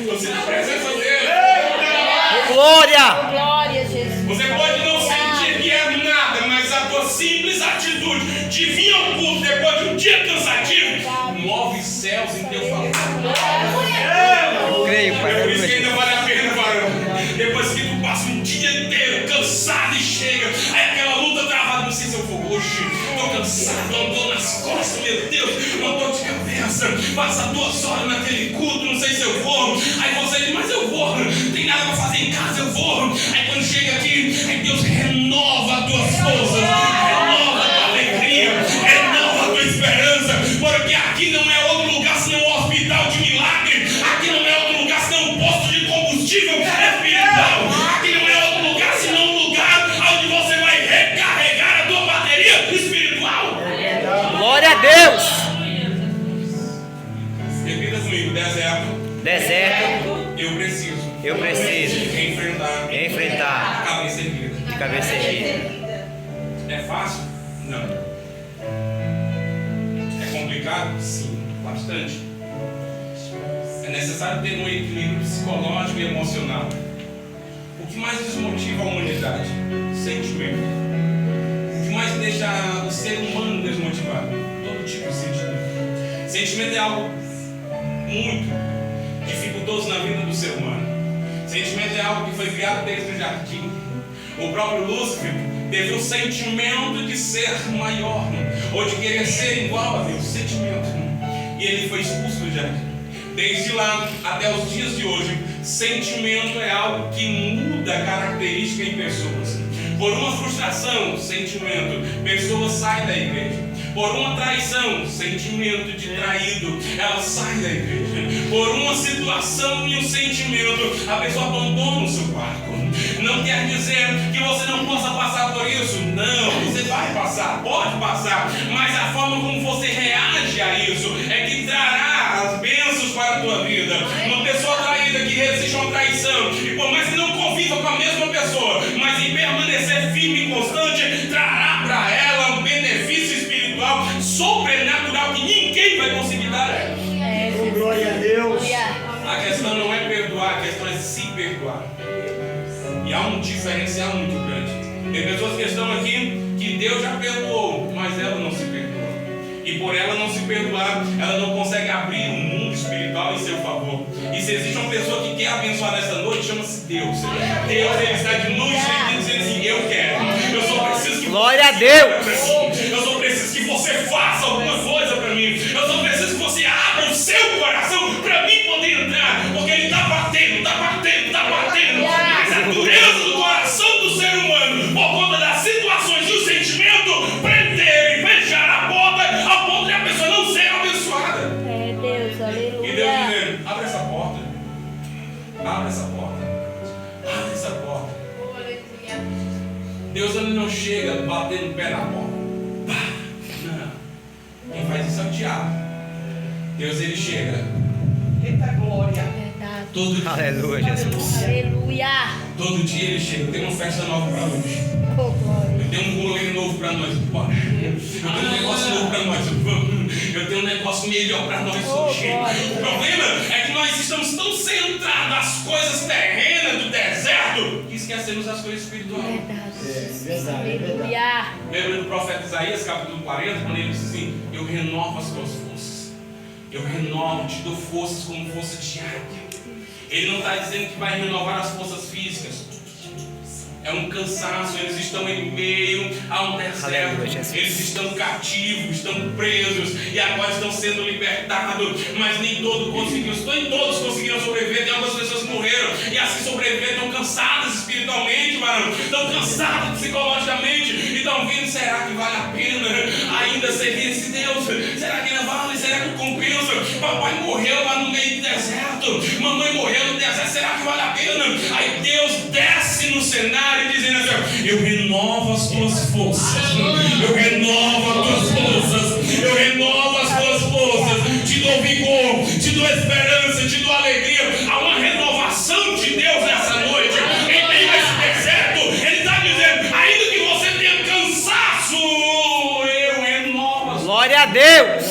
Eu sinto a presença dele.
Glória.
Glória, Jesus.
Você pode não sentir que é nada, mas a tua simples atitude de vir ao culto depois de um dia cansativo move céus em teu favor.
Eu creio, Pai.
É por isso que
Aleluia.
ainda vale a pena, varão. Depois que tu passa um dia inteiro cansado e chega, aí aquela luta travada, não sei se eu vou hoje. Estou cansado, não dor nas costas, meu Deus, uma dor de cabeça. Passa 2 horas naquele culto, não sei se eu vou. Aí você diz, mas eu vou, não tem nada para fazer em casa, eu vou. Aí quando chega aqui, aí Deus renova as tuas forças, renova a tua alegria, renova a tua esperança, porque aqui não é outro lugar senão um hospital de milagre, aqui não é outro lugar senão um posto de combustível espiritual, aqui não é outro lugar senão um lugar onde você vai recarregar a tua bateria espiritual.
Glória a Deus.
Repita comigo,
Deserto.
eu preciso
Enfrentar.
cabeça erguida.
De cabeça erguida.
É fácil? Não. É complicado? Sim, bastante. É necessário ter um equilíbrio psicológico e emocional. O que mais desmotiva a humanidade? Sentimento. O que mais deixa o ser humano desmotivado? Todo tipo de sentimento. Sentimento é algo muito dificultoso na vida do ser humano. Sentimento é algo que foi criado desde o jardim. O próprio Lúcifer teve um sentimento de ser maior, ou de querer ser igual a Deus, sentimento. E ele foi expulso do jardim. Desde lá até os dias de hoje, sentimento é algo que muda a característica em pessoas. Por uma frustração, sentimento, pessoa sai da igreja. Por uma traição, sentimento de traído, ela sai da igreja. Por uma situação e um sentimento, a pessoa abandona o seu barco. Não quer dizer que você não possa passar por isso. Não, você vai passar, pode passar. Mas a forma como você reage a isso é que trará as bênçãos para a tua vida. Uma pessoa traída que resiste a uma traição, e por mais que não conviva com a mesma pessoa, mas em permanecer firme e constante, trará para ela um benefício espiritual sobrenatural que ninguém vai conseguir dar a ela.
Glória a Deus.
A questão não é perdoar, a questão é se perdoar. E há um diferencial muito grande. Tem pessoas que estão aqui que Deus já perdoou, mas ela não se perdoou. E por ela não se perdoar, ela não consegue abrir o mundo espiritual em seu favor. E se existe uma pessoa que quer abençoar nesta noite, chama-se Deus. Deus, ele está de noite dizendo assim, eu quero. Eu só preciso que
Glória a Deus.
Eu só preciso que você faça alguma coisa para mim. Eu só preciso que você abra o seu coração para mim poder entrar. Porque ele está batendo, está batendo, está batendo. Mas a dureza do coração do ser humano, por conta das situações e o sentimento, prender e fechar a porta ao ponto de a pessoa não ser abençoada.
É Deus, aleluia.
E Deus dizendo, abre essa porta. Abre essa porta. Abre essa porta. Deus não chega batendo o pé na porta. Pá! Não. Quem faz isso é o diabo. Deus, ele chega.
Eita glória.
Verdade.
Todo dia.
Aleluia, Jesus.
Aleluia.
Todo dia ele chega. Tem uma festa nova para hoje.
Oh, glória.
Eu tenho um goleiro novo para nós. Bora. Eu tenho um negócio novo para nós. Eu tenho um negócio melhor para nós hoje. O problema é que nós estamos tão centrados nas coisas terrenas do deserto que esquecemos as coisas espirituais.
Verdade. Aleluia.
Lembra do profeta Isaías, capítulo 40, quando ele diz assim, eu renovo as tuas forças. Eu renovo, te dou forças como força de águia. Ele não está dizendo que vai renovar as forças físicas. É um cansaço, eles estão em meio a um deserto. Eles estão cativos, estão presos e agora estão sendo libertados. Mas nem todos conseguiram sobreviver. Tem algumas pessoas que morreram e as que sobreviveram estão cansadas espiritualmente, varão. Estão cansadas psicologicamente e estão vendo, será que vale a pena ainda servir esse Deus? Será que ainda vale? Será que compensa? Papai morreu lá no meio do deserto, mamãe morreu no deserto, será que vale a pena? Aí Deus desce no cenário e dizendo assim, eu renovo as tuas forças, eu renovo as tuas forças, eu renovo dou esperança, te dou alegria. Há uma renovação de Deus nessa noite. Em meio a esse deserto, Ele está dizendo: ainda que você tenha cansaço, eu renovo.
Glória a Deus.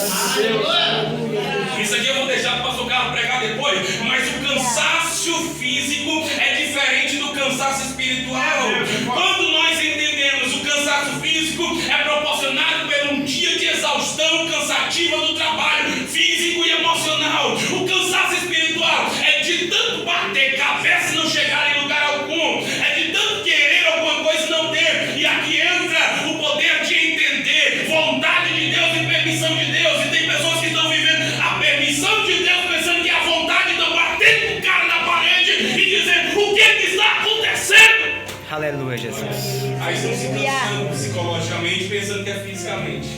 Isso aqui eu vou deixar para o pastor Carlos pregar depois, mas o cansaço físico é diferente do cansaço espiritual. Quando nós entendemos o cansaço físico é proporcionado por um dia de exaustão cansativa do trabalho físico e emocional. O cansaço espiritual é de tanto bater cabeça e não chegar em lugar algum, é de tanto querer alguma coisa e não ter. E aqui entra o poder de entender vontade de Deus e permissão de Deus. E tem pessoas que estão vivendo a permissão de Deus pensando que é a vontade, estão batendo com o cara na parede e dizendo: o que está acontecendo?
Aleluia, Jesus.
Aí estão se cansando psicologicamente, pensando que é fisicamente.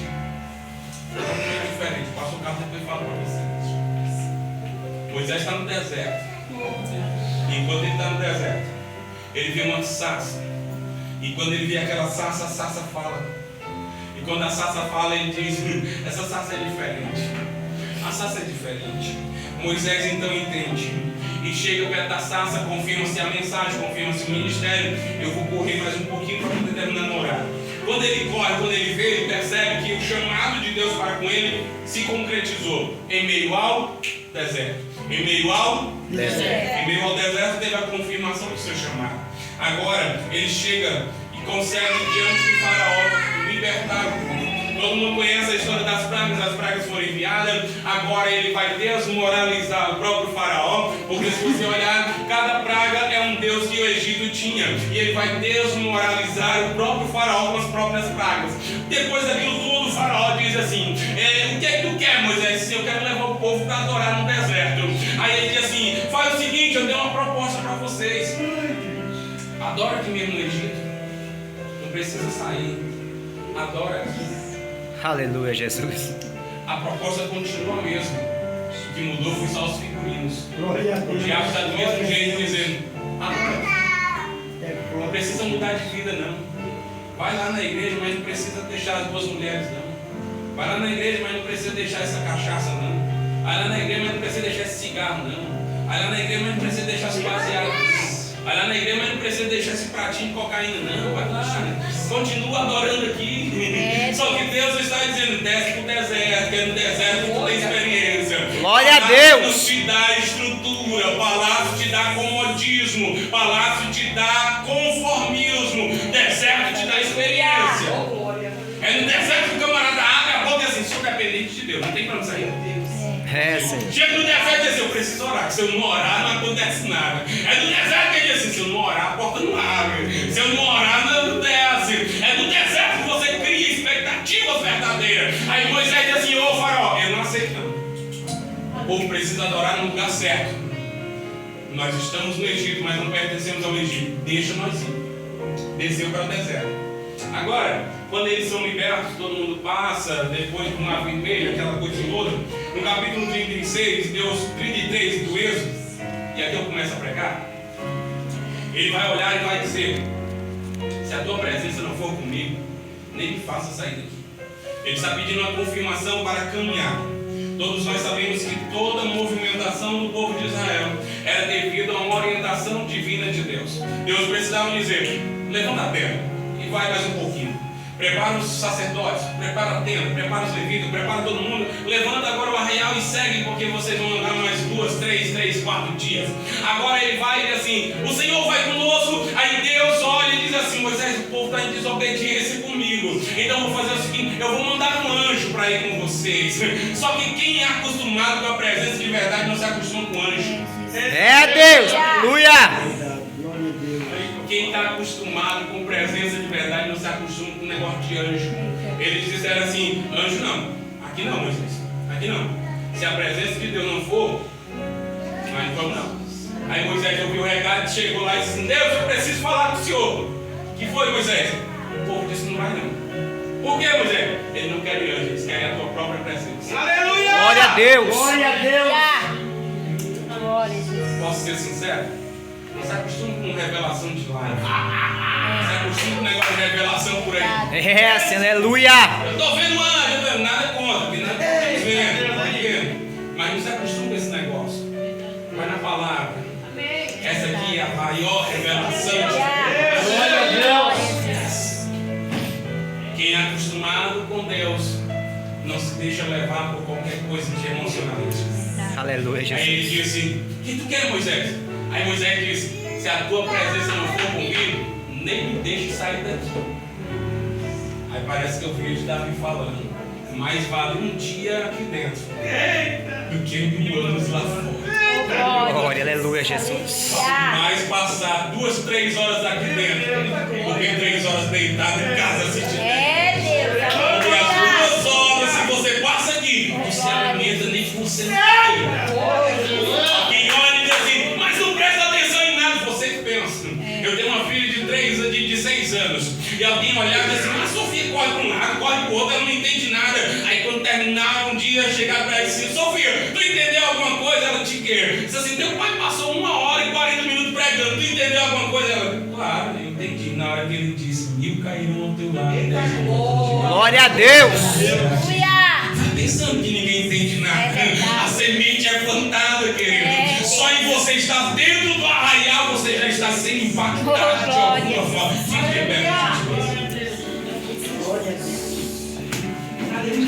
É totalmente diferente. O pastor Carlos depois fala para vocês. Moisés está no deserto. E enquanto ele está no deserto, ele vê uma sarça. E quando ele vê aquela sarça, a sarça fala. E quando a sarça fala, ele diz: essa sarça é diferente. A sarça é diferente. Moisés então entende. E chega perto da sarça, confirma-se a mensagem, confirma-se o ministério. Eu vou correr mais um pouquinho para poder terminar no horário. Quando ele corre, quando ele vê, ele percebe que o chamado de Deus para com ele se concretizou em meio ao deserto. Em meio ao deserto. Em meio ao deserto teve a confirmação do seu chamado. Agora ele chega e consegue diante de Faraó libertar o povo. Todo mundo conhece a história das pragas foram enviadas. Agora ele vai desmoralizar o próprio Faraó, porque se você olhar, cada praga é um Deus que o Egito tinha, e ele vai desmoralizar o próprio Faraó com as próprias pragas. Depois daquilo tudo, o Faraó diz assim: o que é que tu quer, Moisés? Eu quero levar o povo para adorar no deserto. Aí ele diz assim: faz o seguinte, eu tenho uma proposta para vocês. Adora aqui mesmo no Egito, não precisa sair, adora aqui.
Aleluia, Jesus.
A proposta continua a mesma. O que mudou foi só os figurinos. O diabo está do mesmo jeito dizendo: não precisa mudar de vida não. Vai lá na igreja, mas não precisa deixar as duas mulheres não. Vai lá na igreja, mas não precisa deixar essa cachaça não. Vai lá na igreja, mas não precisa deixar esse cigarro não. Vai lá na igreja, mas não precisa deixar as baseadas. Vai lá na igreja, mas não precisa deixar esse pratinho de cocaína não. Vai lá, continua adorando aqui. Só que Deus está dizendo: desce para o deserto, que é no deserto que tu tem experiência.
Glória a Deus.
Palácio te dá estrutura, palácio te dá comodismo, palácio te dá conformismo, deserto te dá experiência. É no deserto que o camarada abre a boca e diz assim: sou dependente de Deus, não tem para onde sair.
Senhor.
Chega no deserto e diz assim: eu preciso orar, que se eu não orar não acontece nada. É no deserto que ele diz assim: se eu não orar a porta não abre, se eu não orar não desce. É no deserto que você cria expectativas verdadeiras. Aí Moisés diz assim: ô Faraó, eu não aceito não. O povo precisa adorar no lugar certo. Nós estamos no Egito, mas não pertencemos ao Egito. Deixa nós ir. Desceu para o deserto. Agora, quando eles são libertos, todo mundo passa, depois do mar vermelho, aquela coisa toda. No capítulo 33 do Êxodo, e aqui eu começo a pregar, ele vai olhar e vai dizer: se a tua presença não for comigo, nem me faça sair daqui. Ele está pedindo uma confirmação para caminhar. Todos nós sabemos que toda a movimentação do povo de Israel era devido a uma orientação divina de Deus. Deus precisava dizer: levanta a tenda e vai mais um pouquinho. Prepara os sacerdotes, prepara a tenda, prepara os levitas, prepara todo mundo. Levanta agora o arraial e segue, porque vocês vão andar mais 2, 3, 4 dias. Agora ele vai e diz assim: o Senhor vai conosco. Aí Deus olha e diz assim: Moisés, o povo está em desobediência comigo, então eu vou fazer o seguinte: eu vou mandar um anjo para ir com vocês. Só que quem é acostumado com a presença de verdade não se acostuma com anjo.
É Deus. Aleluia.
Quem está acostumado com presença de verdade não se acostuma com o negócio de anjo. Eles disseram assim: anjo não, aqui não, Moisés, aqui não. Se a presença de Deus não for, nós não vamos não. Aí Moisés ouviu o recado, chegou lá e disse: Deus, eu preciso falar com o senhor. Que foi, Moisés? O povo disse: não vai não. Por que, Moisés? Eles não querem anjo, eles querem a tua própria presença. Aleluia!
Glória a Deus.
Glória a Deus. Glória a Deus.
Posso ser sincero? Não se acostuma com revelação de live. Não se acostuma com negócio de revelação por aí.
É assim, aleluia.
Eu estou vendo uma, nada contra, que nada está vendo, mas não se acostuma com esse negócio. palavra. Essa aqui é a maior revelação de Deus. Quem é acostumado com Deus não se deixa levar por qualquer coisa de emocionalmente.
Aleluia,
Aí ele
Jesus.
disse: o que tu quer, Moisés? Aí Moisés disse: se a tua presença não for comigo, nem me deixe sair daqui. Aí parece que eu vejo Davi falando: mais vale um dia aqui dentro do que 1000 anos lá fora.
Glória, aleluia, Jesus.
Mais passar 2, 3 horas aqui dentro do que 3 horas deitado em casa assistindo. Porque as 2 horas, se você passa aqui, não se alimenta nem com você não. Quem olha e diz assim: mas não presta atenção em nada. Você que pensa. Eu tenho uma filha de 6 anos. E alguém olhava e disse assim: mas Sofia corre para um lado, corre para o outro, ela não entende nada. Aí quando terminar um dia, chegar para ela e dizer: Sofia, tu entendeu alguma coisa? Ela te quer. Diz assim: teu pai passou 1 hora e 40 minutos pregando, tu entendeu alguma coisa? Ela: claro, eu entendi. Na hora que ele disse: 1000 caíram ao teu lado, 10 ao outro.
Glória a Deus.
Tá pensando que ninguém entende nada? A semente é plantada, querido. Só em você estar dentro do arraial, você já está sendo impactado de alguma forma. Fique rebelde.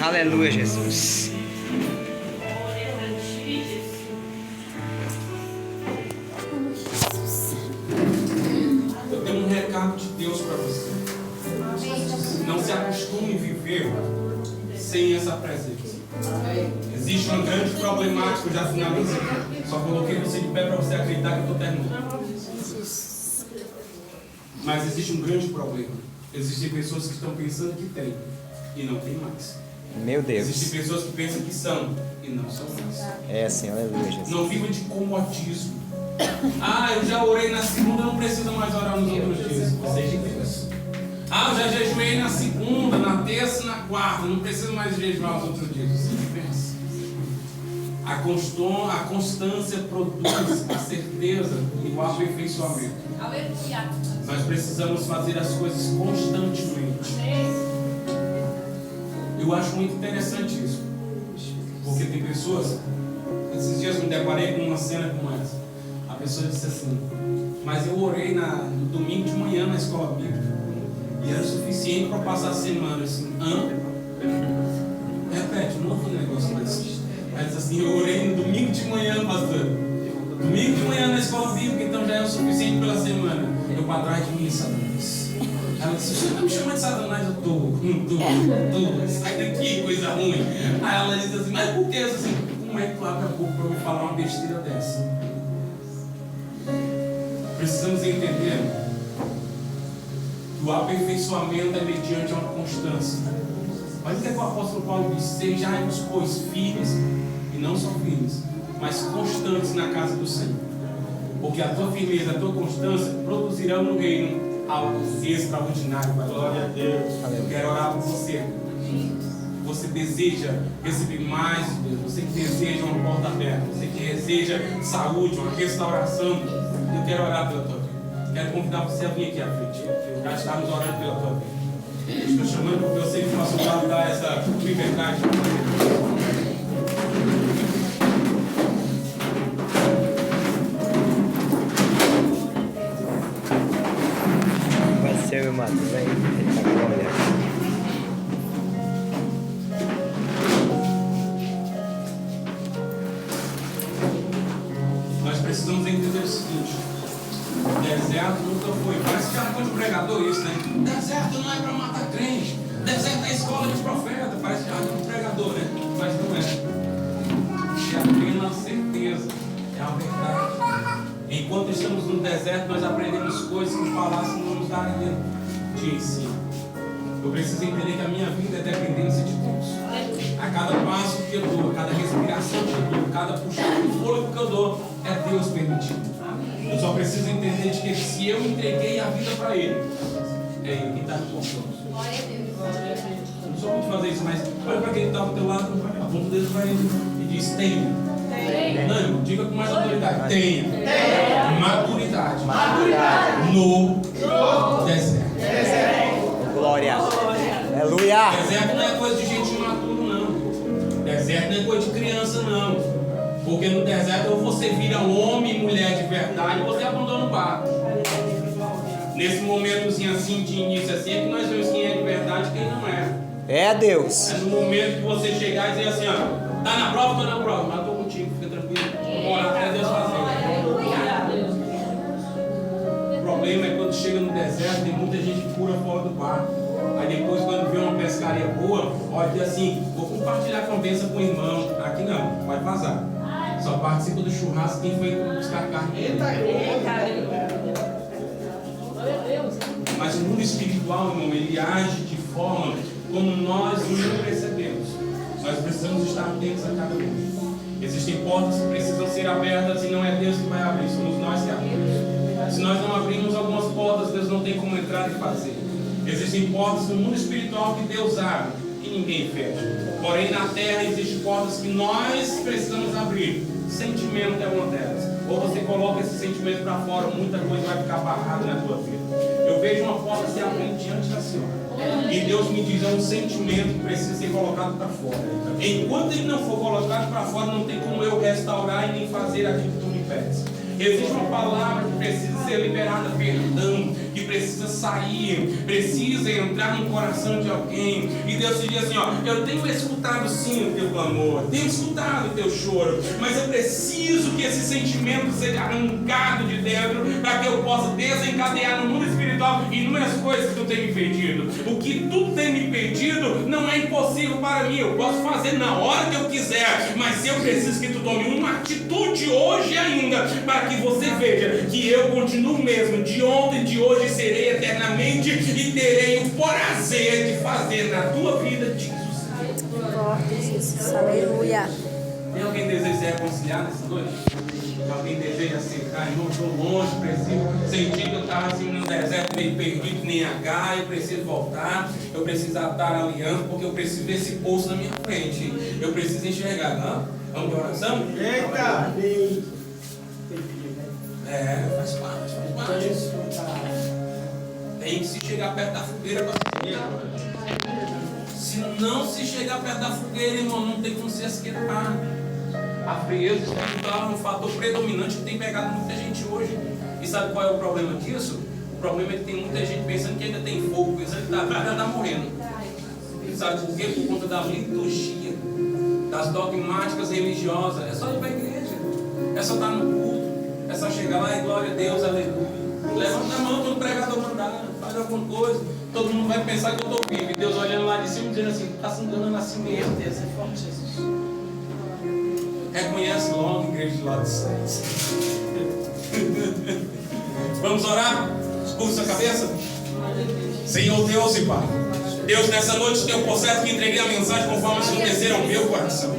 Aleluia, Jesus.
Eu tenho um recado de Deus para você. Não se acostume a viver sem essa presença. Existe uma grande problemática, eu já finalizei. Só coloquei você de pé para você acreditar que eu estou terminando. Mas existe um grande problema. Existem pessoas que estão pensando que tem e não tem mais.
Meu Deus.
Existem pessoas que pensam que são e não são mais.
É, Senhor, aleluia, Jesus.
Não viva de comodismo. Ah, eu já orei na segunda, não precisa mais orar nos outros dias. Seja Deus. Ah, eu já jejuei na segunda, na terça e na quarta, não precisa mais jejuar os outros dias. Você pensa. A constância produz a certeza e o aperfeiçoamento.
Aleluia.
Nós precisamos fazer as coisas constantemente. Eu acho muito interessante isso. Porque tem pessoas, esses dias me deparei com uma cena como essa. A pessoa disse assim: mas eu orei no domingo de manhã na escola bíblica e era suficiente para passar a semana. Assim, repete, não foi um negócio desse. Ela disse assim: eu orei no domingo de manhã, pastor. Domingo de manhã na escola bíblica, então já é o suficiente pela semana. Eu para trás de mim, Satanás. Ela disse: você está me chamando de Satanás? Eu tô. Sai daqui, coisa ruim. Aí ela disse assim: mas por que assim? Como é que tu abre a boca para me falar uma besteira dessa? Precisamos entender que o aperfeiçoamento é mediante uma constância. Olha o que o apóstolo Paulo diz: sejais, pois, firmes, e não só firmes, mas constantes na casa do Senhor. Porque a tua firmeza, a tua constância produzirão no reino algo extraordinário. Glória a Deus. Eu quero orar por você. Você deseja receber mais de Deus. Você que deseja uma porta aberta. Você que deseja saúde, uma restauração. Eu quero orar pela tua vida. Quero convidar você a vir aqui à frente. Já estamos orando pela tua vida. Estou chamando porque eu sei que o pastor vai dar essa liberdade.
Vai ser, meu amado. Vem. Eita, glória.
Nós precisamos entender o seguinte: o deserto nunca foi. Parece que já foi de pregador isso, né? Deserto não é para matar crente. Deserto é escola de profeta. Parece que já foi de pregador, né? Mas não é. É apenas certeza. É a verdade. Enquanto estamos no deserto, nós aprendemos coisas que falássemos não nos daria de ensino. Eu preciso entender que a minha vida é dependência de Deus. A cada passo que eu dou, a cada respiração que eu dou, cada puxada de fôlego que eu dou, é Deus permitindo. Eu só preciso entender de que se eu entreguei a vida para Ele, é Ele quem está me comprando. Eu não sou muito fazer isso, mas olha para quem está do teu lado, aponta o dedo para Ele e diz: tenha. Não, diga com mais autoridade: tenha. Maturidade. No deserto.
Glória. Aleluia.
Deserto não é coisa de gente imaturo, não. Deserto não é coisa de criança, não. Porque no deserto ou você vira um homem e mulher de verdade, ou você abandona o barco. Nesse momentozinho assim, de início assim, é que nós vemos quem é de verdade e quem não é.
É Deus.
É no momento que você chegar e dizer assim, ó, tá na prova, tô na prova, mas tô contigo, fica tranquilo. Vamos orar até Deus fazer. O problema é quando chega no deserto, tem muita gente que pula fora do barco. Aí depois, quando vê uma pescaria boa, olha, diz assim, vou compartilhar com a bênção com o irmão. Aqui não, vai vazar. Só participa do churrasco quem foi buscar carne. Mas o mundo espiritual, irmão, ele age de forma como nós não percebemos. Nós precisamos estar atentos a cada um. Existem portas que precisam ser abertas e não é Deus que vai abrir, somos nós que abrimos. Se nós não abrimos algumas portas, Deus não tem como entrar e fazer. Existem portas no mundo espiritual que Deus abre e ninguém fecha. Porém, na terra existem portas que nós precisamos abrir. Sentimento é uma delas. Ou você coloca esse sentimento para fora, muita coisa vai ficar barrada na tua vida. Eu vejo uma porta se abrir diante da Senhora. E Deus me diz, é um sentimento que precisa ser colocado para fora. Enquanto ele não for colocado para fora, não tem como eu restaurar e nem fazer aquilo que tu me pedes. Existe uma palavra que precisa ser liberada, perdão, que precisa sair, precisa entrar no coração de alguém. E Deus te diz assim, ó, eu tenho escutado sim o teu clamor, tenho escutado o teu choro, mas eu preciso que esse sentimento seja arrancado de dentro, para que eu possa desencadear no mundo espiritual inúmeras coisas que tu tem me pedido. O que tu tem me pedido não é impossível para mim, eu posso fazer na hora que eu quiser, mas eu preciso que tu tome uma atitude hoje ainda, para que você veja que eu continuo mesmo, de ontem e de hoje serei eternamente e terei o prazer de fazer na tua vida Jesus.
Glória a Jesus, aleluia.
Tem alguém que deseja se reconciliar nessa noite? Tem alguém que deseja aceitar? Irmão, estou longe, preciso sentir que eu estava assim no deserto meio perdido, nem H, eu preciso voltar, eu preciso atar a aliança, porque eu preciso ver esse poço na minha frente, eu preciso enxergar. Não? Vamos de oração?
Eita!
Faz parte. Tem que se chegar perto da fogueira para se Se não se chegar perto da fogueira, irmão, não tem como se esquentar. A frieza espiritual é um fator predominante que tem pegado muita gente hoje. E sabe qual é o problema disso? O problema é que tem muita gente pensando que ainda tem fogo, pensando que ainda está morrendo. E sabe por quê? Por conta da liturgia, das dogmáticas religiosas. É só ir para a igreja, é só estar no culto, é só chegar lá e glória a Deus, aleluia. Levanta a mão quando o pregador mandar, faz alguma coisa, todo mundo vai pensar que eu estou vivo. E Deus olhando lá de cima dizendo assim, está se enganando assim mesmo. Deus é forte, Jesus. Reconhece logo, igreja de Laodiceia. Vamos orar? Curva sua cabeça. Senhor Deus e Pai, Deus, nessa noite tenho por certo que entreguei a mensagem conforme acontecer ao meu coração.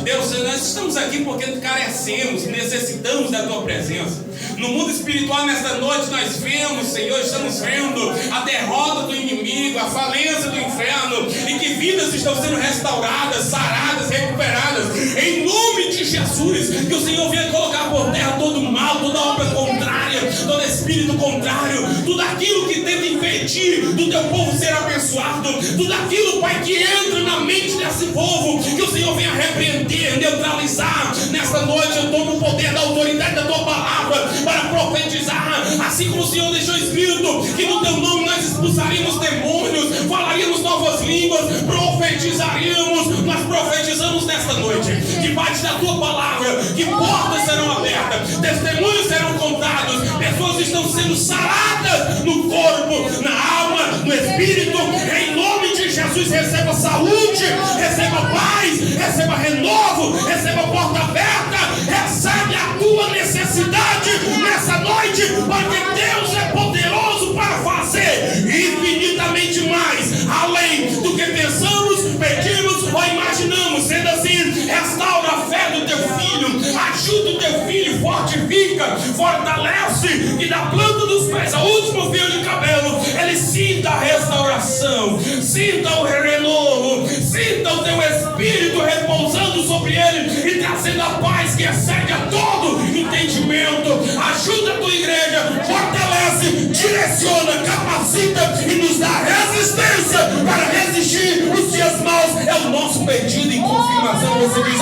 Deus, nós estamos aqui porque carecemos, necessitamos da Tua presença. No mundo espiritual, nesta noite, nós vemos, Senhor, estamos vendo a derrota do inimigo, a falência do inferno, e que vidas estão sendo restauradas, saradas, recuperadas, em nome de Jesus. Que o Senhor venha colocar por terra todo o mal, toda obra contrária, todo espírito contrário, tudo aquilo que tenta impedir do Teu povo ser abençoado, tudo aquilo, Pai, que entra na mente desse povo, que o Senhor venha repreender, neutralizar. Nesta noite eu tomo o poder da autoridade da Tua palavra para profetizar, assim como o Senhor deixou escrito que no Teu nome nós expulsaríamos demônios, falaríamos novas línguas, profetizaríamos. Nós profetizamos nesta noite, debaixo da Tua palavra, que portas serão abertas, testemunhos serão contados, pessoas estão sendo saradas no corpo, na alma, no espírito. Em nome de Jesus, receba saúde, receba paz, receba renovo, receba porta aberta, recebe a tua necessidade nessa noite, porque Deus é poderoso para fazer infinitamente mais, além do que pensamos, pedimos ou imaginamos. Sendo assim, restaura a fé do Teu filho, ajuda o Teu filho, fortifica, fortalece, e da planta dos pés ao último fio de cabelo, ele sinta a restauração, sinta o renovo, sinta o Teu Espírito repousando sobre ele e trazendo a paz que excede a todo entendimento. Ajuda a Tua igreja, fortalece, direciona, capacita e nos dá resistência para resistir os dias maus. É o nosso pedido em confirmação recebido